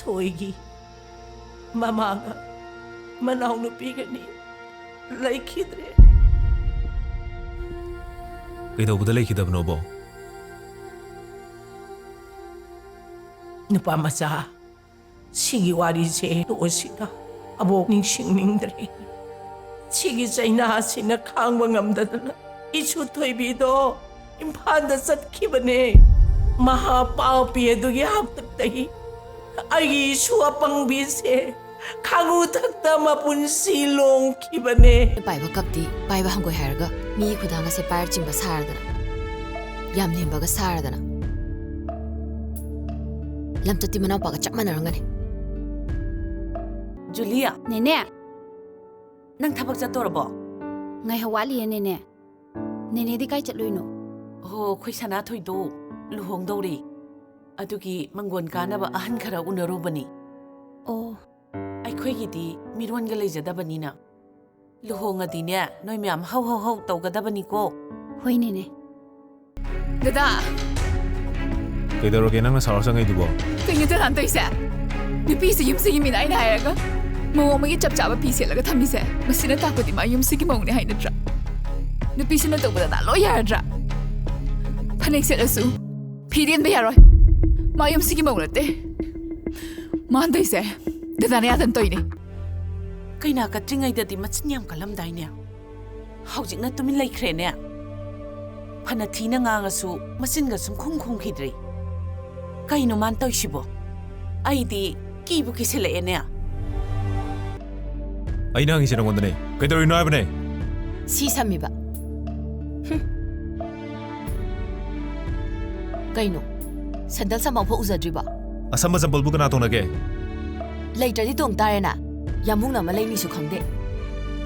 ꯊꯣꯏꯒꯤ ꯃꯃꯥꯒ ꯃꯅꯥꯎꯅꯨꯄꯤꯒꯅꯤ ꯂꯩꯈꯤꯗ꯭ꯔꯦ ꯀꯩꯗꯧꯕꯗ ꯂꯩꯈꯤꯗꯕꯅꯣꯕꯣ ꯅꯨꯄꯥ ꯃꯆꯥ ꯁꯤꯒꯤ ꯋꯥꯔꯤꯁꯦ ꯇꯣꯛꯑꯁꯤꯗ ꯑꯕꯣꯛ ꯅꯤꯡꯁꯤꯡꯅꯤꯡꯗ꯭ꯔꯦ ꯁꯤꯒꯤ ꯆꯩꯅꯥꯁꯤꯅ ꯈꯥꯡꯕ ꯉꯝꯗꯗꯅ 이수 ꯊꯣꯏꯕꯤꯗꯣ 임파ꯜꯗ ꯆꯠꯈꯤꯕꯅꯦ ꯃꯍꯥ ꯄꯥꯎꯄꯤ ꯑꯗꯨꯒꯤ ꯍꯥꯛꯇꯛꯇꯒꯤ ꯑꯩꯒꯤ 이수 ꯑꯄꯪꯕꯤꯁꯦ ꯈꯥꯡꯎꯊꯛꯇ ꯃꯄꯨꯟꯁꯤ ꯂꯣꯡꯈꯤꯕꯅꯦ ꯄꯥꯏꯕ ꯀꯞꯇꯤ ꯄꯥꯏꯕ ꯍꯪꯒꯣꯏ ꯍꯥꯏꯔꯒ ꯃꯤ ꯈꯨꯗꯥꯡꯒꯁꯦ ꯄꯥꯏꯔ ꯆꯤꯡꯕ ꯁꯥꯔꯗꯅ ꯌꯥꯝ ꯅꯦꯝꯕꯒ ꯁꯥꯔꯗꯅ ꯂꯝꯆꯠꯇꯤ ꯃꯅꯥꯎꯄꯥꯒ ꯆꯞ ꯃꯥꯟꯅꯔꯝꯒꯅꯤ ꯖꯨꯂꯤꯌꯥ ꯅꯦꯅꯦ ꯅꯪ ꯊꯕꯛ ꯆꯠꯇꯣꯔꯕꯣ ꯉꯥꯏꯍꯥꯛ ꯋꯥꯠꯂꯤꯌꯦ ꯅꯦꯅꯦ ꯅꯦꯅꯦꯗꯤ ꯀꯥꯏ ꯆꯠꯂꯨꯏꯅꯣ ꯍꯣ ꯑꯩꯈꯣꯏ ꯁꯅꯥꯊꯣꯏꯗꯣ ꯂꯨꯍꯣꯡꯗꯧꯔꯤ ꯑꯗꯨꯒꯤ ꯃꯪꯒꯣꯟ ꯀꯥꯅꯕ ꯑꯍꯟ ꯈꯔ ꯎꯅꯔꯨꯕꯅꯤ ꯑꯣ ꯑꯩꯈꯣꯏꯒꯤꯗꯤ ꯃꯤꯔꯣꯟꯒ ꯂꯩꯖꯗꯕꯅꯤꯅ ꯂꯨꯍꯣꯡꯉꯗꯤꯅꯦ ꯅꯣꯏ ꯃꯌꯥꯝ ꯍꯧ ꯍꯧ ꯍꯧ ꯇꯧꯒꯗꯕꯅꯤꯀꯣ ꯍꯣꯏ ꯅꯦꯅꯦ ꯗꯗꯥ ꯀꯩꯗꯧꯔꯒꯦ ꯅꯪꯅ ꯁꯥꯎꯔ ꯆꯪꯉꯛꯏꯗꯨꯕꯣ ꯀꯩꯅꯣ ꯗꯗꯥꯅ ꯇꯧꯔꯤꯁꯦ ꯅꯨꯄꯤꯁꯤ ꯌꯨꯝꯁꯤꯒꯤ ꯃꯤꯅ ꯑꯩꯅ ꯍꯥꯏꯔꯒ ꯃꯧ ꯑꯃꯒꯤ ꯆꯞ ꯆꯥꯕ ꯐꯤ ꯁꯦꯠꯂꯒ ꯊꯝꯃꯤꯁꯦ ꯃꯁꯤꯅ ꯇꯥꯛꯄꯗꯤ ꯃꯥ ꯌꯨꯝꯁꯤꯒꯤ ꯃꯧꯅꯦ ꯍꯥꯏ ꯅꯠꯇ꯭ꯔꯥ ꯅꯨꯄꯤꯁꯤꯅ ꯇꯧꯕ ꯗꯗꯥ ꯂꯣꯏ ꯌꯥꯔꯗ꯭ꯔꯥ ꯐꯅꯦꯛ ꯁꯦꯠꯂꯁꯨ ꯐꯤꯔꯦꯟꯕ ꯌꯥꯔꯣꯏ ꯃꯥ ꯌꯨꯝꯁꯤꯒꯤ ꯃꯧ ꯅꯠꯇꯦ ꯃꯥꯅ ꯇꯧꯔꯤꯁꯦ ꯗꯗꯥꯅ ꯌꯥꯗꯅ ꯇꯧꯔꯤꯅꯦ ꯀꯩꯅꯥ ꯀꯠꯇ꯭ꯔꯤꯉꯩꯗꯗꯤ ꯃꯆꯤꯟ ꯌꯥꯝ ꯀꯜꯂꯝꯗꯥꯏꯅꯦ ꯍꯧꯖꯤꯛꯅ ꯇꯨꯃꯤꯟ ꯂꯩꯈ꯭ꯔꯦꯅꯦ ꯐꯅ ꯊꯤꯅ ꯉꯥꯡꯉꯁꯨ ꯃꯆꯤꯟꯒ ꯁꯨꯝ ꯈꯨꯝꯈꯤꯗ꯭ꯔꯦ ꯀꯩꯅꯣ ꯃꯥꯅ ꯇꯧꯏꯁꯤꯕꯣ ꯑꯩꯗꯤ ꯀꯤꯕꯨ ꯀꯤꯁꯤꯜꯂꯛꯑꯦꯅꯦ ꯑꯩꯅ ꯍꯪꯉꯤꯁꯦ ꯅꯉꯣꯟꯗꯅꯦ ꯀꯩꯗꯧꯔꯤꯅꯣ ꯍꯥꯏꯕꯅꯦ ꯁꯤ ꯁꯝꯃꯤꯕ ꯀꯩꯅꯣ ꯁꯦꯟꯗꯜ ꯁꯝꯃꯐꯥꯎ ꯎꯖꯗ꯭ꯔꯤꯕ ꯑꯁꯝꯕ ꯆꯝꯄꯜꯕꯨ ꯀꯅꯥ ꯇꯣꯡꯅꯒꯦ ꯂꯩꯇ꯭ꯔꯗꯤ ꯇꯣꯡ ꯇꯥꯔꯦꯅ ꯌꯥꯝꯕꯨꯡꯅ ꯑꯃ ꯂꯩꯅꯤꯁꯨ ꯈꯪꯗꯦ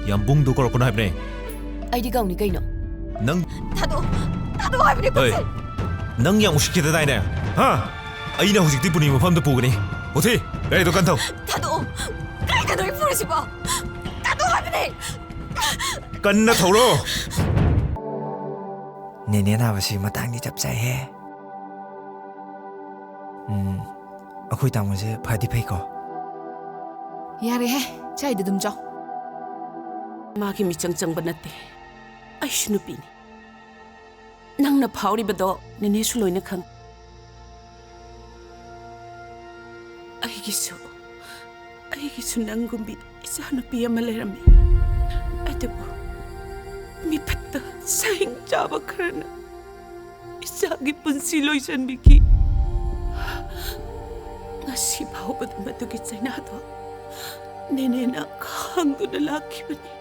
ꯌꯥꯝꯕꯨꯡꯗꯣ ꯀꯧꯔꯛꯀꯅꯣ ꯍꯥꯏꯕꯅꯦ ꯑꯩꯗꯤ ꯀꯧꯅꯤ ꯀꯩꯅꯣ ꯅꯪ ꯊꯥꯗꯣꯛꯑꯣ ꯍꯥꯏꯕꯅꯦ ꯍꯣꯏ ꯅꯪ ꯌꯥꯝ ꯎꯁꯤꯠꯈꯤꯗꯗꯥꯏꯅꯦ ꯍꯥ ꯑꯩꯅ ꯍꯧꯖꯤꯛꯇꯤ ꯄꯨꯅꯤ ꯃꯐꯝꯗ ꯄꯨꯒꯅꯤ ꯄꯨꯊꯤ ꯒꯥꯔꯤꯗꯣ ꯀꯟꯊꯧ ꯊꯥꯗꯣꯛꯑꯣ ꯀꯩꯒꯤꯅꯣ ꯑꯩ ꯄꯨꯔꯤꯁꯤꯕꯣ ꯊꯥꯗꯣꯛꯑꯣ ꯍꯥꯏꯕꯅꯦ ꯀꯟꯅ ꯊꯧꯔꯣ ꯅꯦꯅꯦ ꯅꯥꯕꯁꯤ ꯃꯇꯥꯡꯗꯤ ꯆꯞ ꯆꯥꯏꯍꯦ ꯑꯩꯈꯣꯏ ꯇꯥꯃꯣꯁꯦ ꯐꯗꯤ ꯐꯩꯀꯣ ꯌꯥꯔꯦꯍꯦ ꯆꯥꯏꯗ ꯑꯗꯨꯝ ꯆꯥꯎ ꯃꯥꯒꯤ ꯃꯤꯆꯪ ꯆꯪꯕ ꯅꯠꯇꯦ ꯑꯩꯁꯨ ꯅꯨꯄꯤꯅꯤ ꯅꯪꯅ ꯐꯥꯎꯔꯤꯕꯗꯣ ꯅꯦꯅꯦꯁꯨ ꯂꯣꯏꯅ ꯈꯪ ꯑꯩꯒꯤꯁꯨ ꯅꯪꯒꯨꯝꯕꯤ ꯏꯆꯥꯅꯨꯄꯤ ꯑꯃ ꯂꯩꯔꯝꯃꯤ ꯑꯗꯨꯕꯨ ꯃꯤꯐꯠꯇ ꯁꯥꯍꯤꯡ ꯆꯥꯕ ꯈꯔꯅ ꯏꯆꯥꯒꯤ ꯄꯨꯟꯁꯤ ꯂꯣꯏꯁꯤꯟꯕꯤꯈꯤ ꯉꯁꯤ ꯐꯥꯎꯕꯗ ꯃꯗꯨꯒꯤ ꯆꯩꯅꯥꯗꯣ ꯅꯦꯅꯦꯅ ꯈꯥꯡꯗꯨꯅ ꯂꯥꯛꯈꯤꯕꯅꯤ